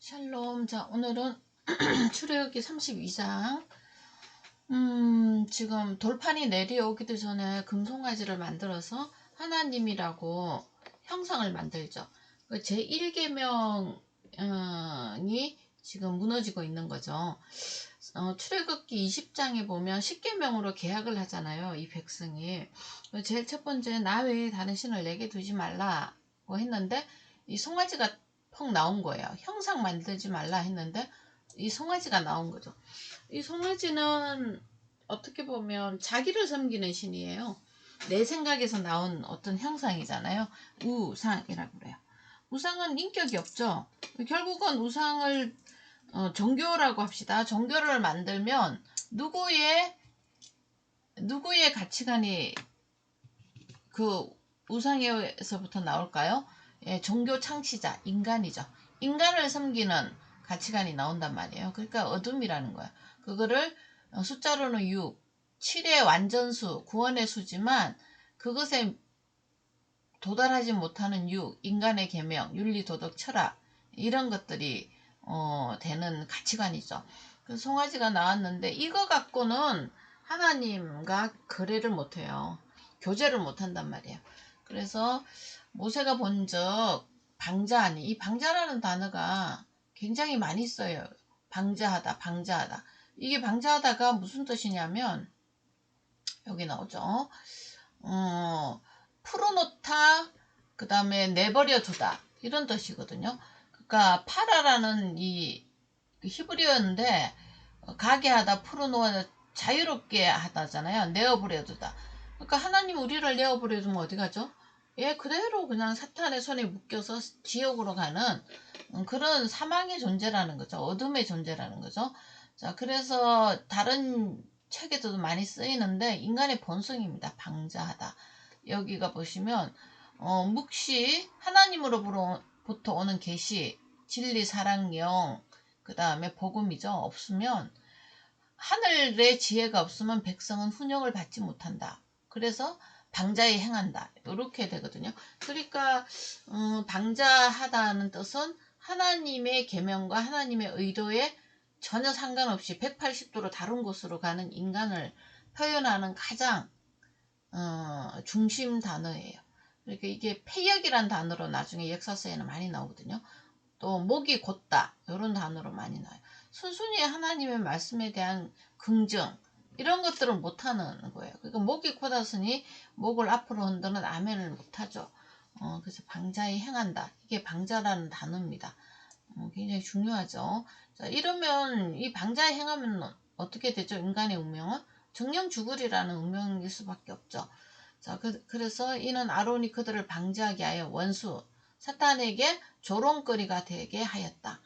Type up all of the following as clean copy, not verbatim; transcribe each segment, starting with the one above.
샬롬. 자, 오늘은 출애굽기 32장. 지금 돌판이 내려오기도 전에 금송아지를 만들어서 하나님이라고 형상을 만들죠. 제1계명이 지금 무너지고 있는 거죠. 출애굽기 20장에 보면 10계명으로 계약을 하잖아요. 이 백성이. 제일 첫 번째, 나 외에 다른 신을 내게 두지 말라고 했는데 이 송아지가 펑 나온 거예요. 형상 만들지 말라 했는데 이 송아지가 나온 거죠. 이 송아지는 어떻게 보면 자기를 섬기는 신이에요. 내 생각에서 나온 어떤 형상이잖아요. 우상이라고 그래요. 우상은 인격이 없죠. 결국은 우상을 종교라고 합시다. 종교를 만들면 누구의 가치관이 그 우상에서부터 나올까요? 예, 종교 창시자 인간이죠. 인간을 섬기는 가치관이 나온단 말이에요. 그러니까 어둠이라는 거야. 그거를 숫자로는 6, 7의 완전수, 구원의 수지만 그것에 도달하지 못하는 6, 인간의 계명, 윤리, 도덕, 철학 이런 것들이 되는 가치관이죠. 그 송아지가 나왔는데 이거 갖고는 하나님과 거래를 못해요. 교제를 못한단 말이에요. 그래서 모세가 본즉 방자하니, 이 방자라는 단어가 굉장히 많이 써요. 방자하다, 방자하다. 이게 방자하다가 무슨 뜻이냐면 여기 나오죠. 풀어놓다, 그 다음에 내버려두다 이런 뜻이거든요. 그러니까 파라라는 이 히브리어인데 가게 하다, 풀어놓아 자유롭게 하다잖아요. 내어버려두다. 그러니까 하나님 우리를 내어버려두면 어디 가죠? 예, 그대로 그냥 사탄의 손에 묶여서 지옥으로 가는 그런 사망의 존재라는 거죠. 어둠의 존재라는 거죠. 자, 그래서 다른 책에도 많이 쓰이는데 인간의 본성입니다. 방자하다. 여기가 보시면 묵시, 하나님으로부터 오는 계시, 진리, 사랑, 영, 그 다음에 복음이죠. 없으면 하늘의 지혜가 없으면 백성은 훈육을 받지 못한다. 그래서 방자에 행한다. 이렇게 되거든요. 그러니까 방자하다는 뜻은 하나님의 계명과 하나님의 의도에 전혀 상관없이 180도로 다른 곳으로 가는 인간을 표현하는 가장 중심 단어예요. 그러니까 이게 폐역이란 단어로 나중에 역사서에는 많이 나오거든요. 또 목이 곧다 이런 단어로 많이 나와요. 순순히 하나님의 말씀에 대한 긍정 이런 것들을 못하는 거예요. 그러니까 목이 곧았으니 목을 앞으로 흔드는 아멘을 못하죠. 그래서 방자에 행한다. 이게 방자라는 단어입니다. 굉장히 중요하죠. 자, 이러면 이 방자에 행하면 어떻게 되죠? 인간의 운명은 정령 죽으리라는 운명일 수밖에 없죠. 자, 그래서 이는 아론이 그들을 방지하게 하여 원수 사탄에게 조롱거리가 되게 하였다.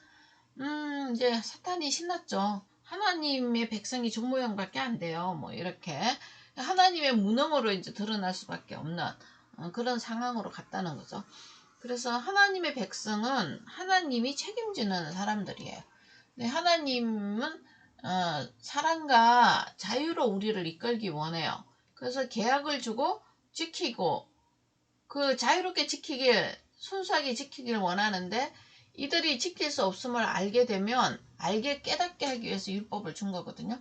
이제 사탄이 신났죠. 하나님의 백성이 종모형밖에 안 돼요. 뭐 이렇게 하나님의 무능으로 이제 드러날 수밖에 없는 그런 상황으로 갔다는 거죠. 그래서 하나님의 백성은 하나님이 책임지는 사람들이에요. 근데 하나님은 사랑과 자유로 우리를 이끌기 원해요. 그래서 계약을 주고 지키고 그 자유롭게 지키길 순수하게 지키길 원하는데 이들이 지킬 수 없음을 알게 되면 알게 깨닫게 하기 위해서 율법을 준 거거든요.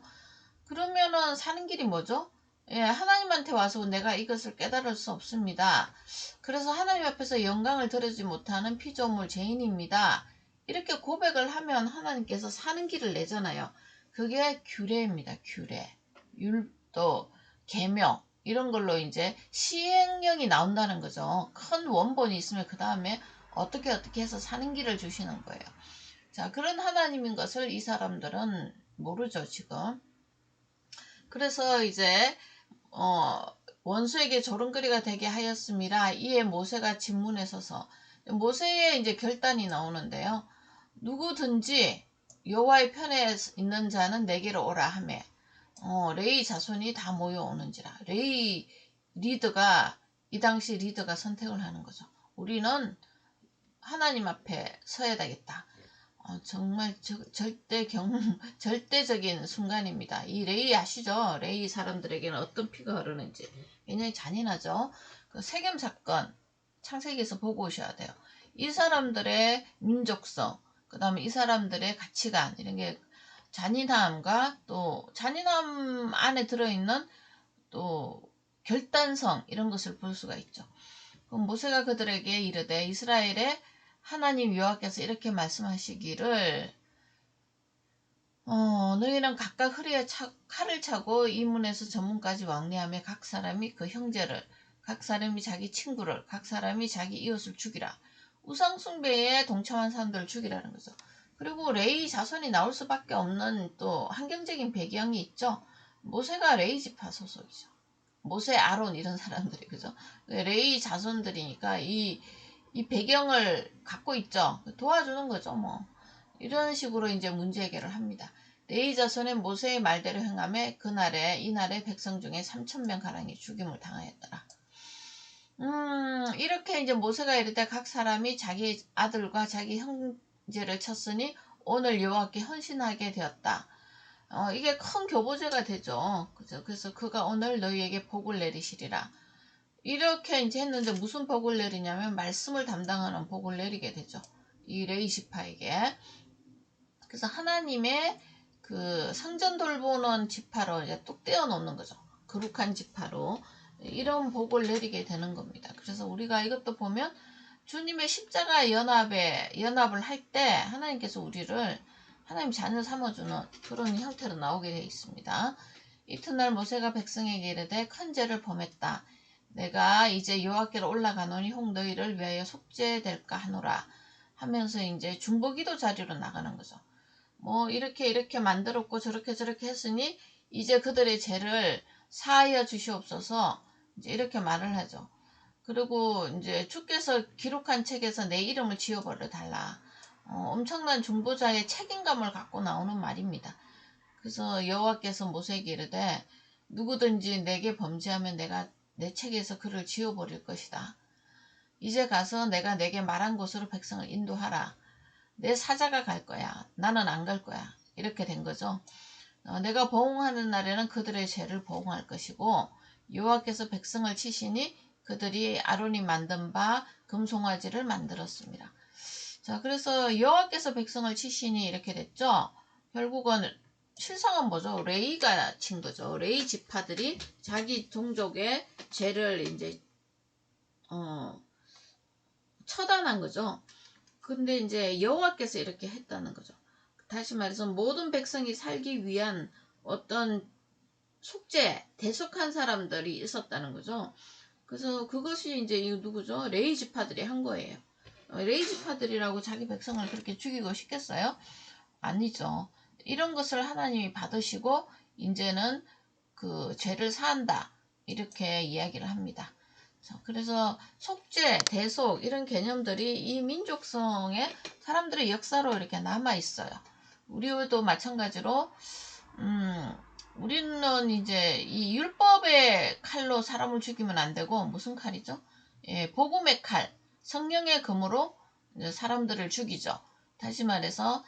그러면은 사는 길이 뭐죠? 예, 하나님한테 와서 내가 이것을 깨달을 수 없습니다. 그래서 하나님 앞에서 영광을 드리지 못하는 피조물 죄인입니다. 이렇게 고백을 하면 하나님께서 사는 길을 내잖아요. 그게 규례입니다. 규례. 율도, 계명 이런 걸로 이제 시행령이 나온다는 거죠. 큰 원본이 있으면 그 다음에 어떻게 해서 사는 길을 주시는 거예요. 자, 그런 하나님인 것을 이 사람들은 모르죠, 지금. 그래서 이제 원수에게 조롱거리가 되게 하였습니다. 이에 모세가 진문에 서서 모세의 이제 결단이 나오는데요. 누구든지 여호와의 편에 있는 자는 내게로 오라 하매 레위 자손이 다 모여오는지라. 레위 리더가 이 당시 리더가 선택을 하는 거죠. 우리는 하나님 앞에 서야 되겠다. 정말 절대적인 순간입니다. 이 레위 아시죠? 레위 사람들에게는 어떤 피가 흐르는지 굉장히 잔인하죠. 그 세겜 사건 창세기에서 보고 오셔야 돼요. 이 사람들의 민족성, 그 다음에 이 사람들의 가치관 이런 게 잔인함과 또 잔인함 안에 들어있는 또 결단성 이런 것을 볼 수가 있죠. 그럼 모세가 그들에게 이르되 이스라엘의 하나님 여호와께서 이렇게 말씀하시기를 너희는 각각 허리에 칼을 차고 이 문에서 저 문까지 왕래하며 각 사람이 그 형제를 각 사람이 자기 친구를 각 사람이 자기 이웃을 죽이라. 우상숭배에 동참한 사람들을 죽이라는 거죠. 그리고 레위 자손이 나올 수밖에 없는 또 환경적인 배경이 있죠. 모세가 레위 지파 소속이죠. 모세, 아론 이런 사람들이 그죠. 레위 자손들이니까 이 배경을 갖고 있죠. 도와주는 거죠. 뭐 이런 식으로 이제 문제 해결을 합니다. 레위 자손은 모세의 말대로 행하며 이날에 백성 중에 3,000명 가량이 죽임을 당하였더라. 이렇게 이제 모세가 이르되 각 사람이 자기 아들과 자기 형제를 쳤으니 오늘 여호와께 헌신하게 되었다. 이게 큰 교보제가 되죠. 그죠? 그래서 그가 오늘 너희에게 복을 내리시리라. 이렇게 이제 했는데 무슨 복을 내리냐면 말씀을 담당하는 복을 내리게 되죠. 이 레위 지파에게. 그래서 하나님의 그 상전 돌보는 지파로 이제 뚝 떼어 놓는 거죠. 거룩한 지파로 이런 복을 내리게 되는 겁니다. 그래서 우리가 이것도 보면 주님의 십자가 연합을 할 때 하나님께서 우리를 하나님 자녀 삼아주는 그런 형태로 나오게 되어 있습니다. 이튿날 모세가 백성에게 이르되 큰 죄를 범했다. 내가 이제 여호와께로 올라가노니 혹 너희를 위하여 속죄될까 하노라 하면서 이제 중보기도 자리로 나가는 거죠. 뭐 이렇게 만들었고 저렇게 했으니 이제 그들의 죄를 사하여 주시옵소서 이제 이렇게 말을 하죠. 그리고 이제 주께서 기록한 책에서 내 이름을 지워버려 달라. 엄청난 중보자의 책임감을 갖고 나오는 말입니다. 그래서 여호와께서 모세에게 이르되 누구든지 내게 범죄하면 내가 내 책에서 그를 지워버릴 것이다. 이제 가서 내가 내게 말한 곳으로 백성을 인도하라. 내 사자가 갈 거야. 나는 안 갈 거야. 이렇게 된 거죠. 내가 보응하는 날에는 그들의 죄를 보응할 것이고 여호와께서 백성을 치시니 그들이 아론이 만든 바 금송아지를 만들었습니다. 자, 그래서 여호와께서 백성을 치시니 이렇게 됐죠. 결국은 실상은 뭐죠? 레위가 친 거죠. 레위 지파들이 자기 종족의 죄를 이제 처단한 거죠. 근데 이제 여호와께서 이렇게 했다는 거죠. 다시 말해서 모든 백성이 살기 위한 어떤 속죄, 대속한 사람들이 있었다는 거죠. 그래서 그것이 이제 누구죠? 레위 지파들이 한 거예요. 레위 지파들이라고 자기 백성을 그렇게 죽이고 싶겠어요? 아니죠. 이런 것을 하나님이 받으시고 이제는 그 죄를 사한다. 이렇게 이야기를 합니다. 그래서 속죄, 대속 이런 개념들이 이 민족성의 사람들의 역사로 이렇게 남아 있어요. 우리도 마찬가지로 우리는 이제 이 율법의 칼로 사람을 죽이면 안 되고 무슨 칼이죠? 예, 복음의 칼, 성령의 검으로 사람들을 죽이죠. 다시 말해서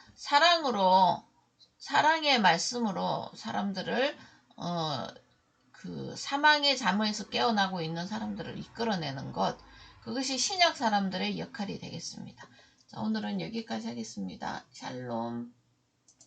사랑의 말씀으로 사람들을 그 사망의 잠에서 깨어나고 있는 사람들을 이끌어내는 것, 그것이 신약 사람들의 역할이 되겠습니다. 자, 오늘은 여기까지 하겠습니다. 샬롬.